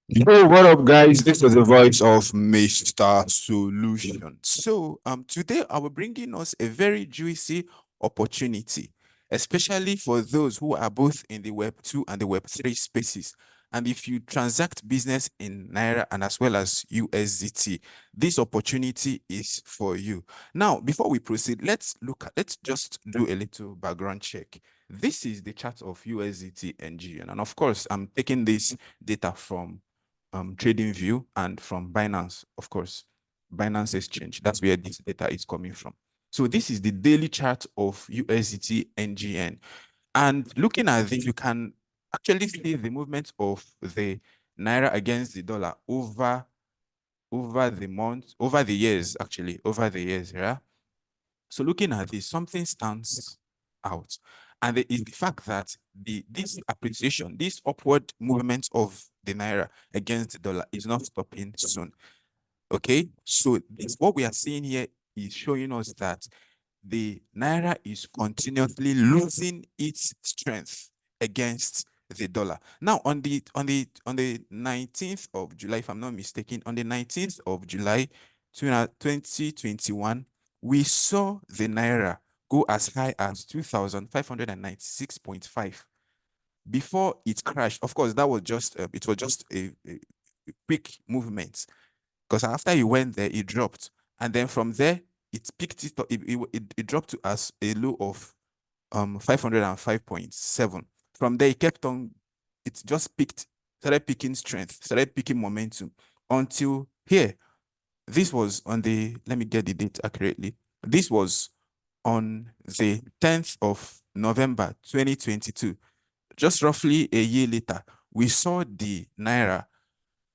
Yo, what up, guys? This is the voice of Mr. Solution. Today I will bringing us a very juicy opportunity, especially for those who are both in the Web 2 and the Web 3 spaces. And if you transact business in Naira and as well as USDT, this opportunity is for you. Now, before we proceed, let's just do a little background check. This is the chart of USDT and GN. And of course, I'm taking this data from trading view and from Binance, of course, Binance Exchange. That's where this data is coming from. So this is the daily chart of USDT NGN. And looking at this, you can actually see the movement of the Naira against the dollar over the months, over the years, actually, over the years, yeah. So looking at this, something stands out. And it is the fact that this appreciation, this upward movement of the Naira against the dollar is not stopping soon. Okay. So this what we are seeing here is showing us that the Naira is continuously losing its strength against the dollar. Now, on the 19th of July, if I'm not mistaken, on the 19th of July 2021, we saw the Naira go as high as 2,596.5 before it crashed. Of course, that was just it was just a quick movement, because after it went there, it dropped, and then from there it picked it up. It dropped to as a low of 505.7. From there, it kept on. It just picked, started picking strength, started picking momentum until here. This was on the. Let me get the date accurately. This was on the 10th of November 2022. Just roughly a year later, we saw the Naira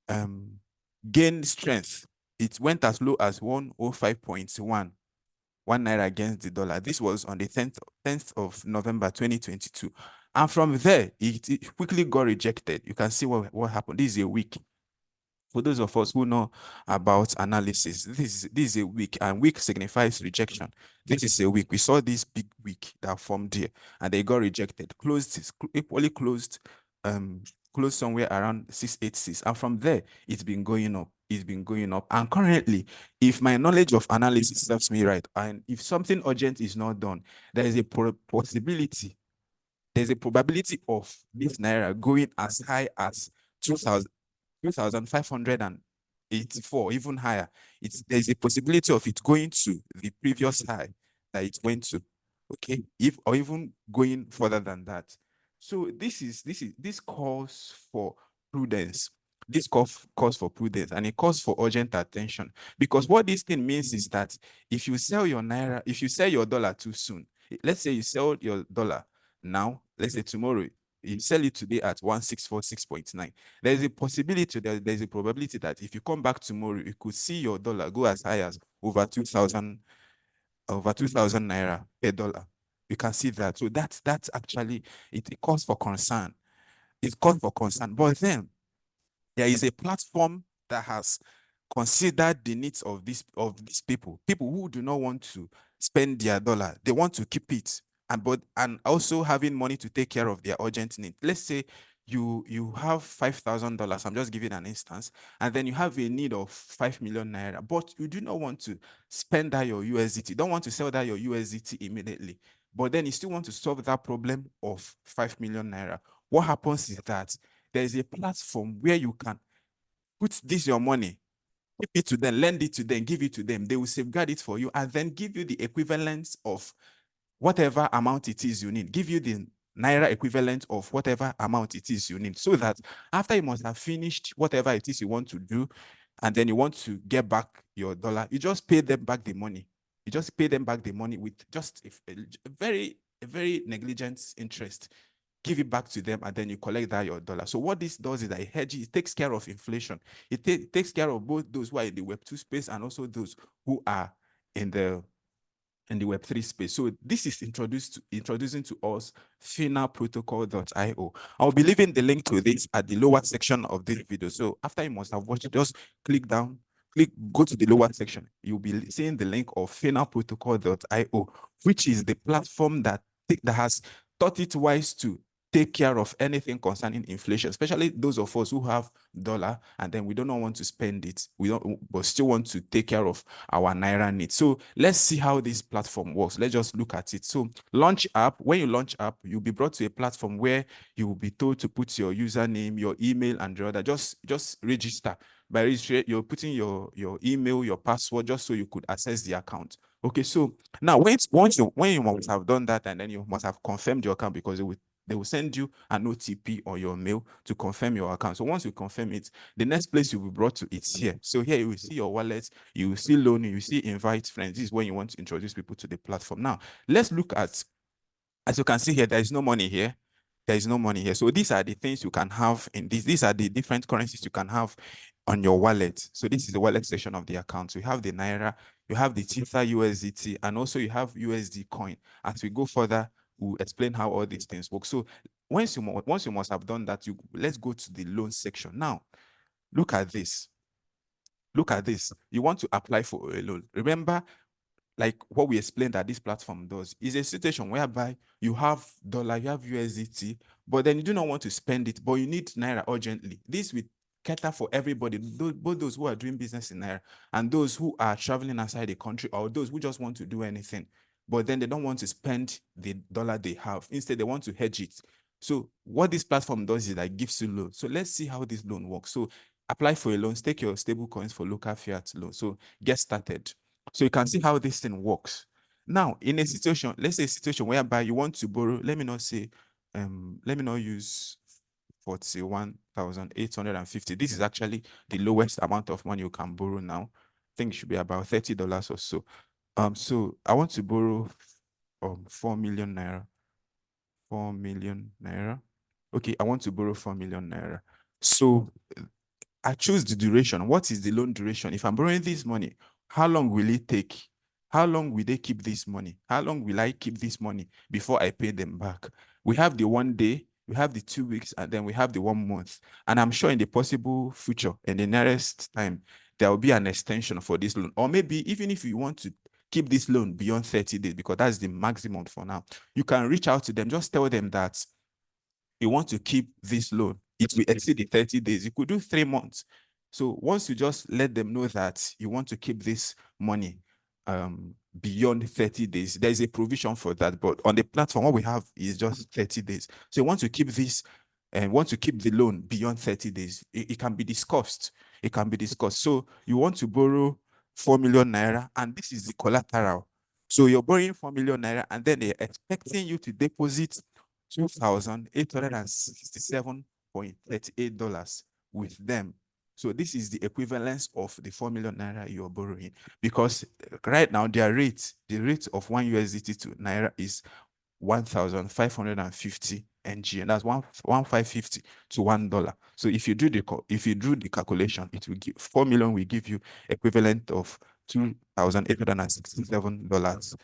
um, gain strength. It went as low as 105.1, 1 Naira against the dollar. This was on the 10th of November 2022. And from there, it quickly got rejected. You can see what happened. This is a week. For those of us who know about analysis, this is a week, and week signifies rejection. This is a week. We saw this big week that formed here, and they got rejected. Equally closed, closed somewhere around 686, and from there it's been going up. It's been going up, and currently, if my knowledge of analysis serves me right, and if something urgent is not done, there is a possibility. There's a probability of this naira going as high as 2,000. 2,584, even higher. There's a possibility of it going to the previous high that it went to. Okay, if or even going further than that. So this calls for prudence. This calls for prudence, and it calls for urgent attention, because what this thing means is that if you sell your naira, if you sell your dollar too soon, let's say you sell your dollar now, let's say tomorrow you sell it today at 1646.9. There's a possibility, there's a probability that if you come back tomorrow, you could see your dollar go as high as over 2,000 naira per dollar. You can see that. So that's actually it calls for concern. It calls for concern. But then there is a platform that has considered the needs of these people who do not want to spend their dollar. They want to keep it, and also having money to take care of their urgent need. Let's say you have $5,000. I'm just giving an instance, and then you have a need of 5 million naira, but you do not want to spend that your USDT. Don't want to sell that your USDT immediately, but then you still want to solve that problem of 5 million naira. What happens is that there is a platform where you can put this your money, give it to them, lend it to them, give it to them. They will safeguard it for you and then give you the equivalent of whatever amount it is you need. Give you the naira equivalent of whatever amount it is you need, so that after you must have finished whatever it is you want to do, and then you want to get back your dollar, you just pay them back the money. You just pay them back the money with just a very negligent interest. Give it back to them, and then you collect that your dollar. So what this does is that it takes care of inflation. It takes care of both those who are in the Web2 space and also those who are in the Web3 space. So this is introducing to us finalprotocol.io. I'll be leaving the link to this at the lower section of this video. So after you must have watched it, just go to the lower section. You'll be seeing the link of finalprotocol.io, which is the platform that has thought it wise to take care of anything concerning inflation, especially those of us who have dollar and then we don't want to spend it. We don't, but still want to take care of our naira needs. So let's see how this platform works. Let's just look at it. So launch app. When you launch app, you'll be brought to a platform where you will be told to put your username, your email, and the other. Just register. By registering, you're putting your email, your password, just so you could access the account. Okay, so now when you must have done that, and then you must have confirmed your account, because they will send you an OTP on your mail to confirm your account. So once you confirm it, the next place you'll be brought to is here. So here you will see your wallet, you will see loan, you will see invite friends. This is when you want to introduce people to the platform. Now, let's look at, as you can see here, there is no money here. There is no money here. So these are the things you can have in this. These are the different currencies you can have on your wallet. So this is the wallet section of the account. So you have the Naira, you have the Tether USDT, and also you have USD coin. As we go further, we'll explain how all these things work. So once you must have done that, let's go to the loan section. Now, look at this. Look at this. You want to apply for a loan. Remember, like what we explained that this platform does is a situation whereby you have dollar, you have USDT, but then you do not want to spend it, but you need Naira urgently. This will cater for everybody, both those who are doing business in Naira and those who are traveling outside the country, or those who just want to do anything, but then they don't want to spend the dollar they have. Instead, they want to hedge it. So what this platform does is that it gives you loan. So let's see how this loan works. So apply for a loan, stake your stable coins for local fiat loan. So get started. So you can see how this thing works. Now, in a situation, let's say a situation whereby you want to borrow, let me not say, let me not use 41,850. This is actually the lowest amount of money you can borrow now. I think it should be about $30 or so. So I want to borrow 4 million naira. 4 million naira. Okay, I want to borrow 4 million naira. So I choose the duration. What is the loan duration? If I'm borrowing this money, how long will it take? How long will they keep this money? How long will I keep this money before I pay them back? We have the 1 day, we have the 2 weeks, and then we have the 1 month. And I'm sure in the possible future, in the nearest time, there will be an extension for this loan. Or maybe even if you want to keep this loan beyond 30 days, because that's the maximum for now, you can reach out to them. Just tell them that you want to keep this loan. It will exceed the 30 days. You could do 3 months. So once you just let them know that you want to keep this money beyond 30 days, there's a provision for that. But on the platform, what we have is just 30 days. So you want to keep this and want to keep the loan beyond 30 days. It can be discussed. It can be discussed. So you want to borrow 4 million naira, and this is the collateral. So you're borrowing 4 million naira, and then they're expecting you to deposit $2,867.38 with them. So this is the equivalence of the 4 million naira you're borrowing, because right now the rate of one USDT to naira is 1,550 NG, and that's 1,550 to $1. So if you do the calculation, it will give 4 million will give you equivalent of $2,867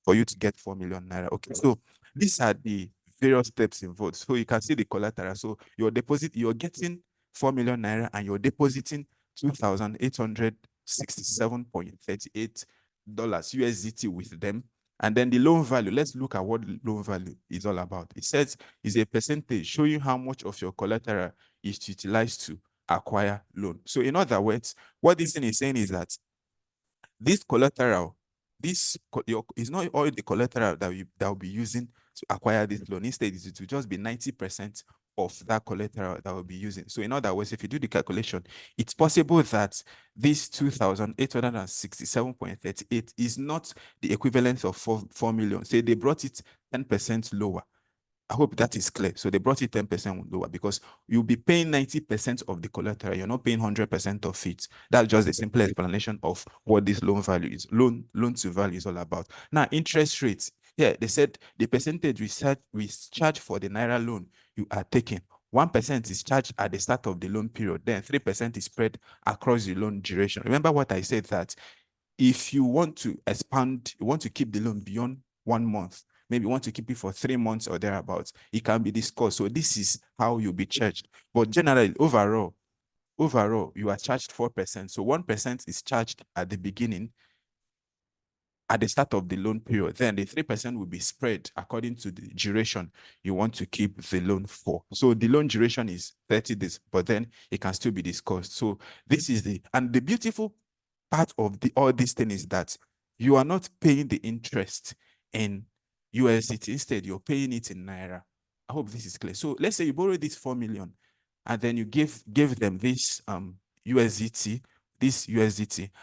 for you to get 4 million naira. Okay, so these are the various steps involved. So you can see the collateral. So you're getting 4 million naira and you're depositing $2,867.38 USDT with them. And then the loan value, let's look at what loan value is all about. It says it's a percentage showing how much of your collateral is utilized to acquire loan. So in other words, what this thing is saying is that this collateral, is not all the collateral that will be using to acquire this loan. Instead, it will just be 90% of that collateral that will be using. So in other words, if you do the calculation, it's possible that this 2,867.38 is not the equivalent of 4 million. Say they brought it 10% lower. I hope that is clear. So they brought it 10% lower because you'll be paying 90% of the collateral. You're not paying 100% of it. That's just a simple explanation of what this loan value is. Loan to value is all about. Now, interest rates. Yeah, they said the percentage we charge for the Naira loan you are taking. 1% is charged at the start of the loan period. Then 3% is spread across the loan duration. Remember what I said, that if you want to expand, you want to keep the loan beyond 1 month, maybe you want to keep it for 3 months or thereabouts, it can be discussed. So this is how you'll be charged. But generally, overall, you are charged 4%. So 1% is charged at the beginning. at the start of the loan period. Then the 3% will be spread according to the duration you want to keep the loan for. So the loan duration is 30 days, but then it can still be discussed. So this is and the beautiful part of all this thing is that you are not paying the interest in USDT. Instead, you're paying it in Naira. I hope this is clear. So let's say you borrow this 4 million and then you give them this USDT,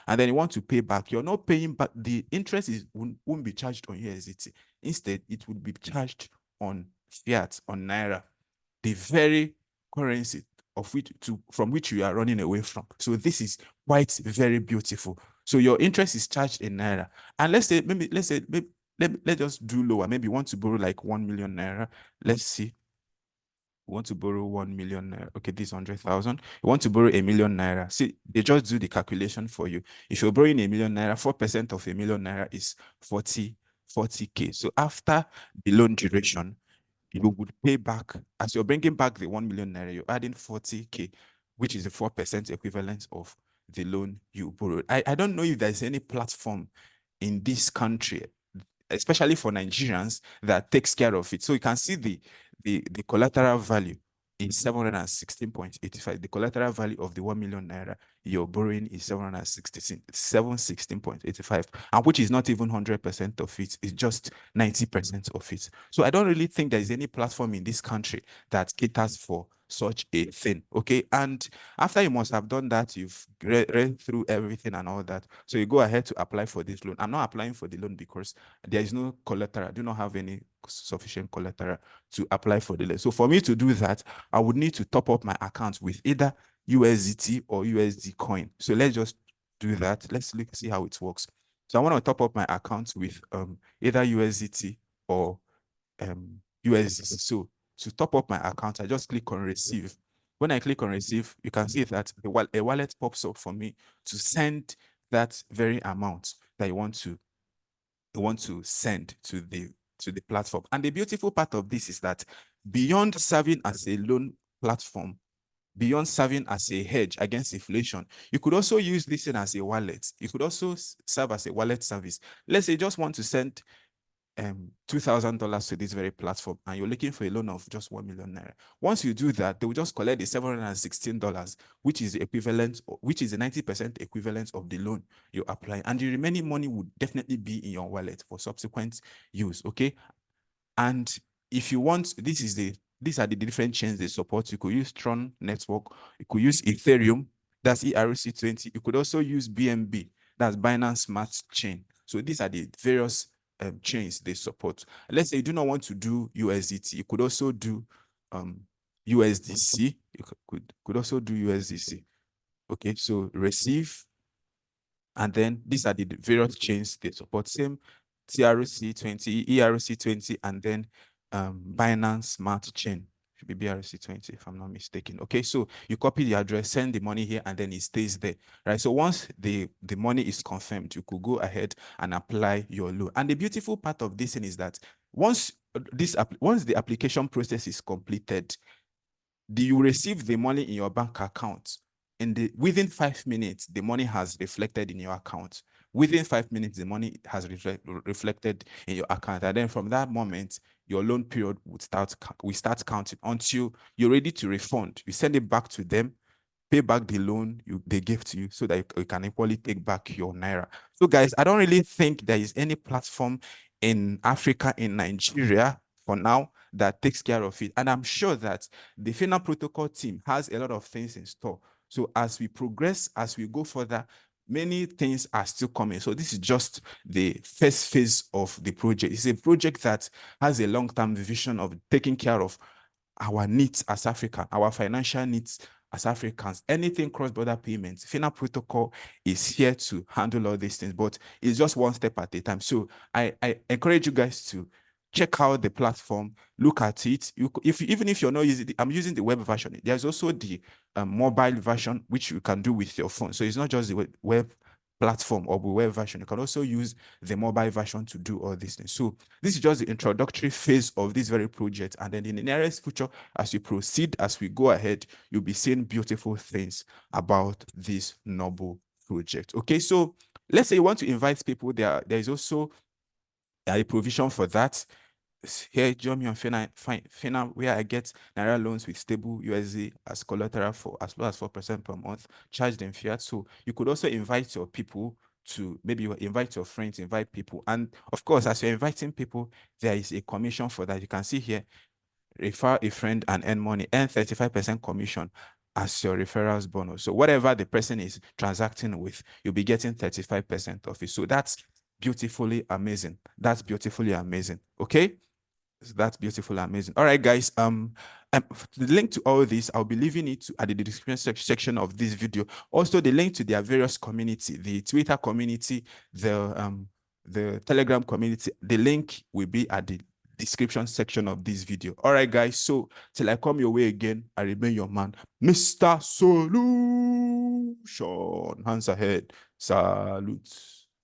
and then you want to pay back. You're not paying back. The interest won't be charged on USDT. Instead, it would be charged on fiat, on Naira, the very currency from which you are running away from. So this is quite very beautiful. So your interest is charged in Naira. And let's say let's just do lower. Maybe you want to borrow like 1 million Naira. Let's see. You want to borrow 1 million Naira. Okay, this 100,000. You want to borrow a million Naira. See, they just do the calculation for you. If you're borrowing a million Naira, 4% of a million Naira is 40K. So after the loan duration, you would pay back, as you're bringing back the 1 million Naira, you're adding 40K, which is the 4% equivalent of the loan you borrowed. I don't know if there's any platform in this country, especially for Nigerians, that takes care of it. So you can see the collateral value is 716.85. The collateral value of the 1 million Naira you're borrowing is 716.85, and which is not even 100% of it, it's just 90% of it. So I don't really think there is any platform in this country that caters for such a thing. Okay. And after you must have done that, you've read through everything and all that. So you go ahead to apply for this loan. I'm not applying for the loan because there is no collateral. I do not have any sufficient collateral to apply for the loan. So for me to do that, I would need to top up my account with either USDT or USD coin. So let's just do that. Let's see how it works. So I want to top up my account with either USDT or USDC. So to top up my account, I just click on receive. When I click on receive, you can see that a wallet pops up for me to send that very amount that you want to send to the platform. And the beautiful part of this is that beyond serving as a loan platform, beyond serving as a hedge against inflation, you could also use this thing as a wallet. You could also serve as a wallet service. Let's say you just want to send $2,000 to this very platform and you're looking for a loan of just 1 million Naira. Once you do that, they will just collect the $716, which is the equivalent, which is the 90% equivalent of the loan you're applying. And the remaining money would definitely be in your wallet for subsequent use. Okay. And if you want, these are the different chains they support. You could use Tron Network, you could use Ethereum, that's ERC20. You could also use BNB, that's Binance Smart Chain. So these are the various chains they support. Let's say you do not want to do USDT, you could also do USDC. You could also do USDC. Okay, so receive, and then these are the various chains they support. Same TRC20, ERC20, and then Binance Smart Chain. Should be BRC20 if I'm not mistaken. Okay, so you copy the address, send the money here, and then it stays there, right? So once the money is confirmed, you could go ahead and apply your loan. And the beautiful part of this thing is that once the application process is completed, you receive the money in your bank account, and within 5 minutes, the money has reflected in your account. Within 5 minutes, the money has reflected in your account. And then from that moment, your loan period would start counting until you're ready to refund. You send it back to them, pay back the loan they gave to you so that you can equally take back your Naira. So guys, I don't really think there is any platform in Africa, in Nigeria for now, that takes care of it. And I'm sure that the FINA protocol team has a lot of things in store. So as we progress, as we go further, many things are still coming. So this is just the first phase of the project. It's a project that has a long-term vision of taking care of our needs as Africa, our financial needs as Africans. Anything cross-border payments, FINA protocol is here to handle all these things, but it's just one step at a time. So I encourage you guys to check out the platform, look at it. Even if you're not using I'm using the web version. There's also the mobile version, which you can do with your phone. So it's not just the web platform or the web version. You can also use the mobile version to do all these things. So this is just the introductory phase of this very project. And then in the nearest future, as we proceed, as we go ahead, you'll be seeing beautiful things about this noble project. Okay, so Let's say you want to invite people, there is also a provision for that. Here, join me on Fina, where I get Naira loans with stable USD as collateral for as low as 4% per month, charged in fiat. So you could also invite your people to, maybe you invite your friends, invite people. And of course, as you're inviting people, there is a commission for that. You can see here, refer a friend and earn money, earn 35% commission as your referrals bonus. So whatever the person is transacting with, you'll be getting 35% of it. So that's beautifully amazing. That's beautifully amazing. Okay. So that's beautiful, amazing. All right, guys. The link to all this, I'll be leaving it at the description section of this video. Also, the link to their various community, the Twitter community, the Telegram community. The link will be at the description section of this video. All right, guys. So till I come your way again, I remain your man, Mr. Solution. Hands ahead. Salute.